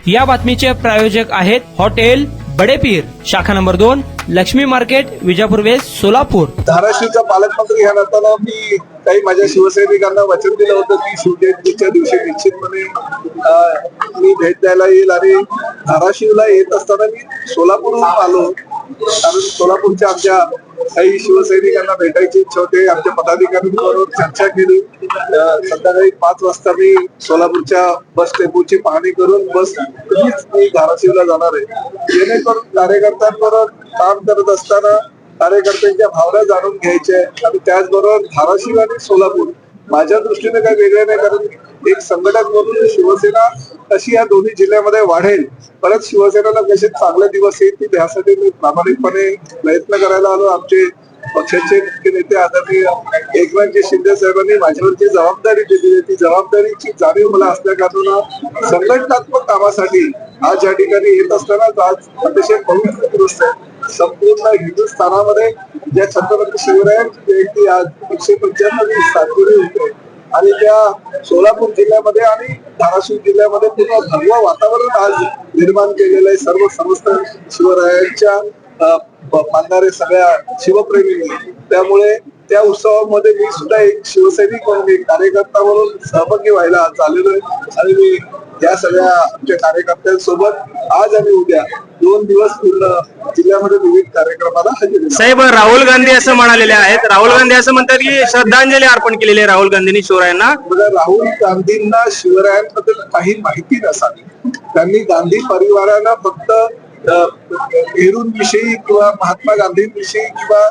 या बातमीचे प्रायोजक आहेत हॉटेल बडेपीर, शाखा number 2, Lakshmi market, Vijapur west, Solapur. धाराशिवचा पालकमंत्री ह्या नात्यानं मी काही माझ्या शिवसैनिकांना वचन दिलं होतं की शिवजयंतीच्या दिवशी निश्चितपणे मी भेट द्यायला येईल. आणि धाराशिवला येत असताना मी सोलापूरहून आलो, कारण सोलापूरच्या आमच्या काही शिवसैनिकांना भेटायची इच्छा होती. आमच्या पदाधिकाऱ्यांबरोबर चर्चा केली. संध्याकाळी 5 वाजता मी सोलापूरच्या बस डेपोची पाहणी करून मी धाराशिवला जाणार आहे, जेणेकरून कार्यकर्त्यांबरोबर काम करत असताना कार्यकर्त्यांच्या भावना जाणून घ्यायच्या. आणि त्याचबरोबर धाराशिव आणि सोलापूर माझ्या दृष्टीने काही वेगळे नाही, कारण एक संघटक म्हणून शिवसेना कशी या दोन्ही जिल्ह्यामध्ये वाढेल, परत शिवसेनेला कसे चांगले दिवस येतील यासाठी मी प्रामाणिकपणे प्रयत्न करायला आलो. आमचे पक्षाचे मुख्य नेते आदरणीय एकनाथजी शिंदे साहेबांनी माझ्यावर जी जबाबदारी दिली, ती जबाबदारीची जाणीव मला असल्या कारणानं संघटनात्मक कामासाठी आज या ठिकाणी येत असताना आज अतिशय पवित्र दिवस आहे. संपूर्ण हिंदुस्थानामध्ये ज्या छत्रपती शिवरायांची जयंती आज 195 साजरी होते आणि त्या सोलापूर जिल्ह्यामध्ये आणि धाराशिव जिल्ह्यामध्ये पूर्ण भगवं वातावरण आज निर्माण केलेलं आहे. सर्व समस्त शिवरायांच्या मानणारे सगळ्या शिवप्रेमींनी. त्यामुळे त्या उत्सवामध्ये मी सुद्धा एक शिवसैनिक म्हणून, एक कार्यकर्ता म्हणून सहभागी व्हायला आज आलेलो आहे. आणि मी या सगळ्या आमच्या कार्यकर्त्यांसोबत आज आणि उद्या 2 दिवस पूर्ण जिल्ह्यामध्ये विविध कार्यक्रमाला हजेरी. साहेब, राहुल गांधी असं म्हणालेले आहेत, राहुल गांधी असं म्हणतात की श्रद्धांजली अर्पण केलेली आहे राहुल गांधींनी शिवरायांना. बघा, राहुल गांधींना शिवरायांबद्दल काही माहिती नसावी. त्यांनी गांधी परिवाराला फक्त नेहरूंविषयी किंवा महात्मा गांधींविषयी किंवा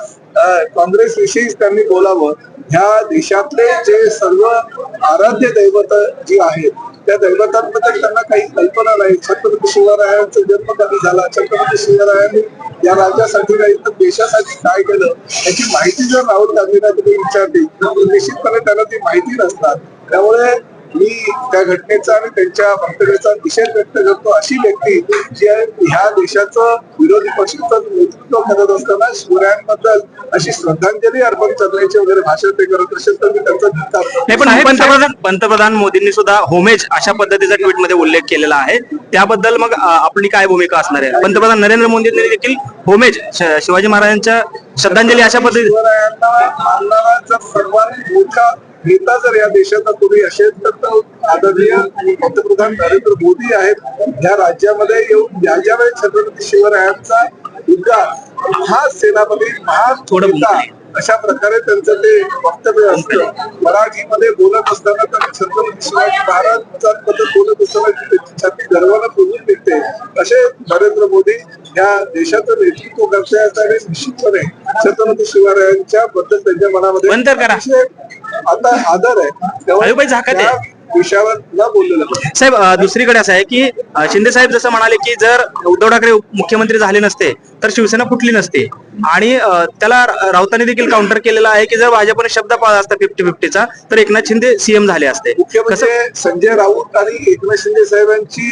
काँग्रेस विषयीच त्यांनी बोलावं. ह्या देशातले जे सर्व आराध्य दैवत जी आहेत त्या दैवतांबद्दल त्यांना काही कल्पना नाही. छत्रपती शिवरायांचा जन्म कधी झाला, छत्रपती शिवरायांनी या राज्यासाठी नाही तर देशासाठी काय केलं याची माहिती जर राहुल गांधींना तुम्ही विचारली तर निश्चितपणे त्यांना ती माहिती नसणार. त्यामुळे मी त्या घटनेचा आणि त्यांच्या वक्तव्याचा निषेध व्यक्त करतो. अशी व्यक्ती जी ह्या देशाचं विरोधी पक्षाचं नेतृत्व करत असताना शिवरायांबद्दल अशी श्रद्धांजली अर्पण करण्याचे वगैरे भाषण ते करत असेल तर मी त्यांचा धिक्कार. पंतप्रधान मोदींनी सुद्धा होमेज अशा पद्धतीचा ट्विट मध्ये उल्लेख केलेला आहे. त्याबद्दल मग आपली काय भूमिका असणार आहे? पंतप्रधान नरेंद्र मोदींनी देखील होमेज शिवाजी महाराजांच्या श्रद्धांजली अशा पद्धती शिवरायांना मानणारा जर सर्वात मोठा नेता जर या देशाचा कोणी असेल तर आदरणीय पंतप्रधान नरेंद्र मोदी आहेत. या राज्यामध्ये येऊन ज्या वेळेस छत्रपती शिवरायांचा उद्गार हा सेनापती नेता अशा प्रकारे त्यांचं ते वक्तव्य असतं. मराठीमध्ये बोलत असताना त्यांनी छत्रपती शिवाजी महाराजांबद्दल बोलत असताना त्यांची छाती गर्वानं फुलून निघते. असे नरेंद्र मोदी या देशाचं नेतृत्व करते आणि निश्चितपणे छत्रपती शिवरायांच्या बद्दल त्यांच्या मनामध्ये आता आदर आहे. विषयावर न बोललेलं साहेब, दुसरीकडे असं आहे की शिंदे साहेब जसं म्हणाले की जर उद्धव ठाकरे मुख्यमंत्री झाले नसते तर शिवसेना फुटली नसते. आणि त्याला राऊतांनी देखील काउंटर केलेला आहे की जर भाजपने शब्द पाळला असता 50-50चा तर एकनाथ शिंदे सीएम झाले असते. मुख्य म्हणजे संजय राऊत आणि एकनाथ शिंदे साहेबांची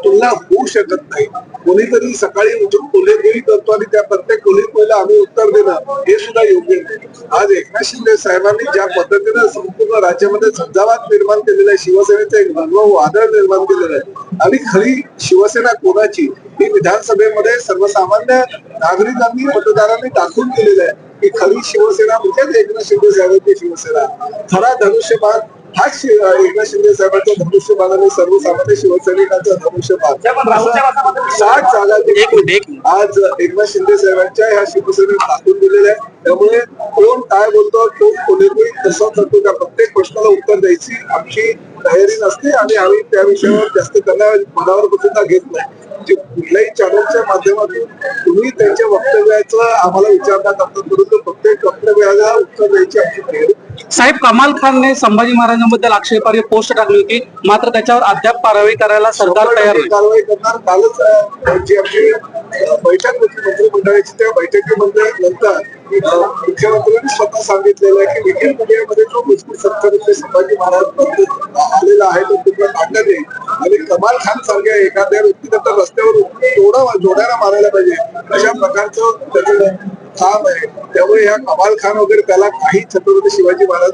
तुलना होऊ शकत नाही. कोणीतरी सकाळी उठून कोल्हेपुरी करतो आणि त्या प्रत्येक कोल्हेपुरीला आम्ही उत्तर देणं हे सुद्धा योग्य नाही. आज एकनाथ शिंदे साहेबांनी ज्या पद्धतीनं संपूर्ण राज्यामध्ये झंझावात निर्माण केलेला आहे, शिवसेनेचं एक भगवं वादळ निर्माण केलेलं आहे. आणि खरी शिवसेना कोणाची ही विधानसभेमध्ये सर्वसामान्य नागरिकांनी मतदारांनी दाखवून दिलेलं आहे की खरी शिवसेना म्हणजे एकनाथ शिंदे साहेबांची शिवसेना. खरा धनुष्यबाण हाच एकनाथ शिंदे साहेबांचा धनुष्यबाण आणि सर्वसामान्य शिवसैनिकांचा धनुष्यबाण. 60 जागा आज एकनाथ शिंदे साहेबांच्या ह्या शिवसेनेत दाखवून दिलेल्या आहे. त्यामुळे कोण काय बोलतो, कोण कोणीतरी कसं करतो, त्या प्रत्येक प्रश्नाला उत्तर द्यायची आमची तयारी नसते आणि आम्ही त्या विषयावर जास्त मनावर सुद्धा घेत नाही. कुठल्याही चॅनलच्या माध्यमातून तुम्ही त्यांच्या वक्तव्याचं आम्हाला विचारणा करतात, परंतु प्रत्येक वक्तव्याला उत्तर द्यायची आमची तयारी. साहेब, कमाल खानने संभाजी महाराजांबद्दल आक्षेपार्ह पोस्ट टाकली होती, मात्र त्याच्यावर अद्याप कारवाई करायला सरकार तयार नाही. कारवाई करणार. कालच जी आमची बैठक होती मंत्रिमंडळाची, त्या बैठकीमध्ये नंतर मुख्यमंत्र्यांनी स्वतः सांगितलेलं आहे की विखेर मीडियामध्ये जो मजकूर सत्तर संभाजी महाराज आलेला आहे तो पूर्ण टाकण्यात येईल. आणि कमाल खान सारख्या एखाद्या व्यक्तीने तर रस्त्यावर जोड्याला मारायला पाहिजे अशा प्रकारचं त्याचं काम आहे. त्यामुळे ह्या कमाल खान वगैरे त्याला काही छत्रपती शिवाजी महाराज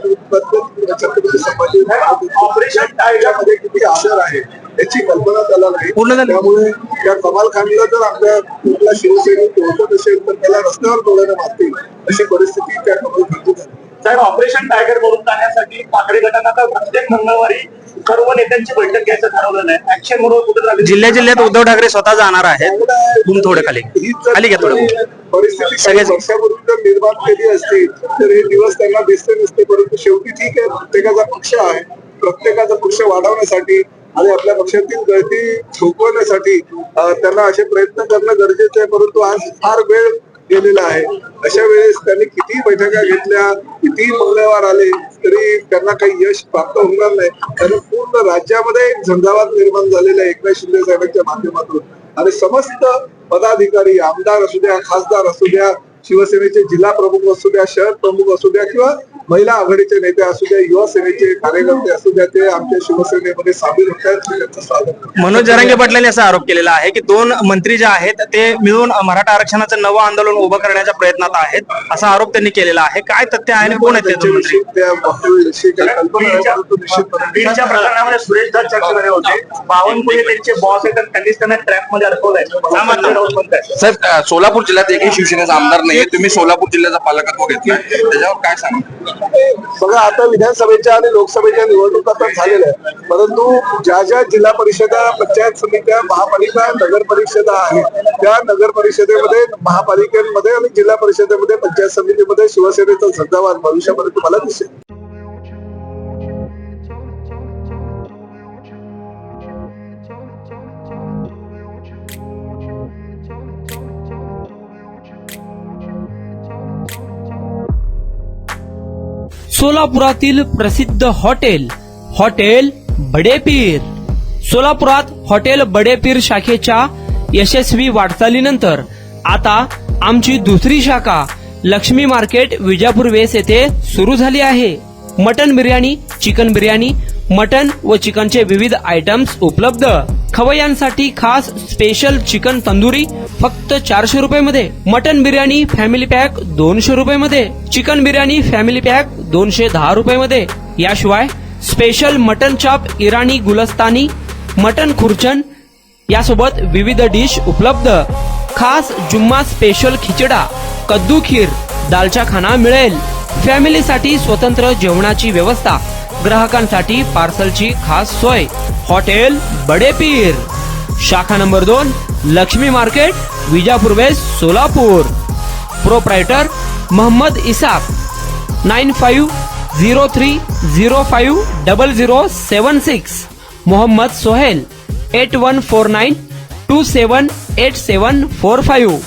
छत्रपती संभाजी महाराज ऑपरेशन टाळण्यामध्ये किती आदर आहे याची कल्पना त्याला नाही. पूर्ण त्यामुळे त्या कमाल खानला जर आपल्या कुठला शिवसैनिक ओळखत असेल तर त्याला रस्त्यावर डोळ्याने मारतील अशी परिस्थिती त्या कमाल खानची झाली. साहेब, ऑपरेशन टायगर मोडून काढण्यासाठी ठाकरे गटानं आता प्रत्येक मंगळवारी सर्व नेत्यांची बैठक घ्यायचं ठरवलेलं आहे. ऍक्शन मोडवर कुठे झाली? जिल्ह्यात उद्धव ठाकरे स्वतः जाणार आहेत. तुम्ही थोडं खाली घ्या थोडं. परिस्थिती सगळेच- वर्षापूर्वी जर निर्माण केली असती तर हे दिवस त्यांना दिसले नसते. परंतु शेवटी ठीक आहे, प्रत्येकाचा पक्ष आहे. प्रत्येकाचा पक्ष वाढवण्यासाठी आणि आपल्या पक्षातील गळती थोपवण्यासाठी त्यांना असे प्रयत्न करणं गरजेचं आहे. परंतु आज फार वेळ गेलेला आहे. अशा वेळेस त्यांनी किती बैठका घेतल्या, किती मंगळवार आले तरी त्यांना काही यश प्राप्त होणार नाही. कारण पूर्ण राज्यामध्ये एक झंझावात निर्माण झालेला आहे एकनाथ शिंदे साहेबांच्या माध्यमातून. आणि समस्त पदाधिकारी, आमदार असू द्या, खासदार असू द्या, शिवसेनेचे जिल्हा प्रमुख असू द्या, शहर प्रमुख असू द्या किंवा महिला आघाडीचे नेते असू द्या, युवा सेनेचे कार्यकर्ते असू द्या, ते आमच्या शिवसेनेमध्ये सामील होत आहेत. त्यांचं स्वागत करतो. मनोज जरांगे पाटलांनी असा आरोप केलेला आहे की 2 मंत्री जे आहेत ते मिळून मराठा आरक्षणाचं नवं आंदोलन उभं करण्याच्या प्रयत्नात आहेत, असा आरोप त्यांनी केलेला आहे. काय तथ्य आहे आणि कोण आहेत ते 2 मंत्री? त्या वक्तव्याविषयी काही कल्पना नाही, परंतु निश्चितपणे बीडच्या प्रकरणामध्ये सुरेश धस चर्चेमध्ये होते. बावनकुळे त्यांचे बॉस आहेत आणि त्यांनीच त्यांना ट्रॅप मध्ये अडकवलंय. साहेब, सोलापूर जिल्ह्यात एकही शिवसेनेचा आमदार नाहीये. तुम्ही सोलापूर जिल्ह्याचा पालकत्व घेतलाय, त्याच्यावर काय सांगा? बघा, आता विधानसभेच्या आणि लोकसभेच्या निवडणुका तर झालेल्या आहेत, परंतु ज्या ज्या जिल्हा परिषदा, पंचायत समित्या, महापालिका, नगर परिषदा आहेत त्या नगर परिषदेमध्ये, महापालिकेमध्ये आणि जिल्हा परिषदेमध्ये, पंचायत समितीमध्ये शिवसेनेचा झंझावात भविष्यामध्ये तुम्हाला दिसेल. सोलापुरातील प्रसिद्ध हॉटेल बडेपीर. सोलापुरात हॉटेल बडेपीर शाखेच्या यशस्वी वाटचालीनंतर आता आमची दुसरी शाखा लक्ष्मी मार्केट विजापूर वेस येथे सुरू झाली आहे. Mutton biryani, chicken biryani, mutton व चिकनचे विविध आयटम्स उपलब्ध. खवय्यांसाठी खास स्पेशल चिकन तंदुरी फक्त 400 रुपये मध्ये. मटन बिर्याणी फॅमिली पॅक 200 रुपये मध्ये. चिकन बिर्याणी फॅमिली पॅक 210 रुपये मध्ये. याशिवाय स्पेशल मटन चाप, इराणी गुलस्तानी, मटन खुर्चन यासोबत विविध डिश उपलब्ध. खास जुम्मा स्पेशल खिचडा, कद्दू खीर, दालचा खाना मिळेल. फॅमिलीसाठी स्वतंत्र जेवणाची व्यवस्था, ग्राहकांसाठी पार्सलची खास सोय. हॉटेल बडेपीर, शाखा number 2, Lakshmi market, Vijapur west, Solapur. Proprietor Mohammad Isaq. 9503050076. Mohammad Sohel. 8149278745.